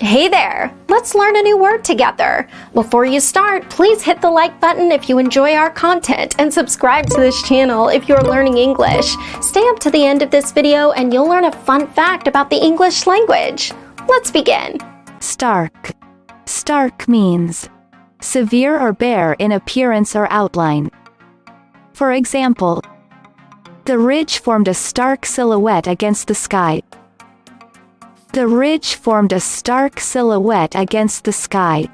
Hey there! Let's learn a new word together. Before you start, please hit the like button if you enjoy our content and subscribe to this channel if you're learning English. Stay up to the end of this video and you'll learn a fun fact about the English language. Let's begin. Stark. Stark means severe or bare in appearance or outline. For example, the ridge formed a stark silhouette against the sky. The ridge formed a stark silhouette against the sky.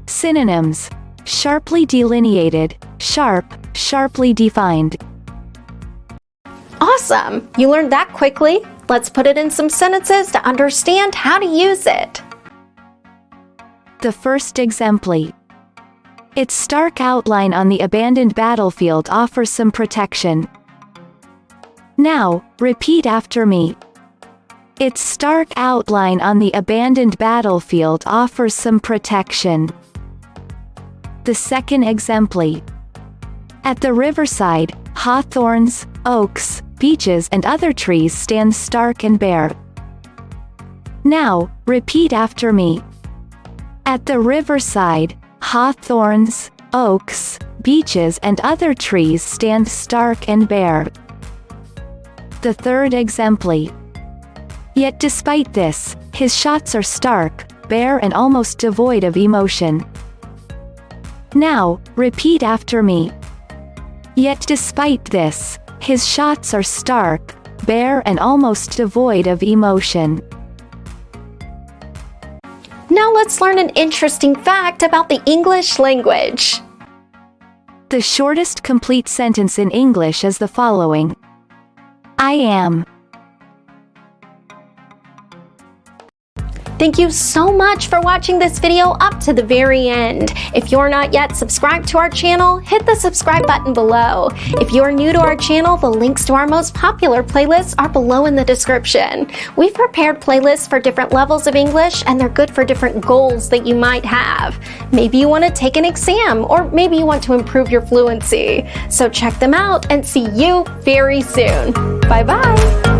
Synonyms: sharply delineated, sharp, sharply defined. Awesome! You learned that quickly. Let's put it in some sentences to understand how to use it. The first exemplar. Its stark outline on the abandoned battlefield offers some protection. Now, repeat after me. Its stark outline on the abandoned battlefield offers some protection. The second exemplar. At the riverside, hawthorns, oaks, beeches and other trees stand stark and bare. Now, repeat after me. At the riverside, hawthorns, oaks, beeches and other trees stand stark and bare. The third exemplar. Yet despite this, his shots are stark, bare and almost devoid of emotion. Now, repeat after me. Yet despite this, his shots are stark, bare and almost devoid of emotion. Now let's learn an interesting fact about the English language. The shortest complete sentence in English is the following: I am. Thank you so much for watching this video up to the very end. If you're not yet subscribed to our channel, hit the subscribe button below. If you're new to our channel, the links to our most popular playlists are below in the description. We've prepared playlists for different levels of English, and they're good for different goals that you might have. Maybe you want to take an exam, or maybe you want to improve your fluency. So check them out and see you very soon. Bye-bye.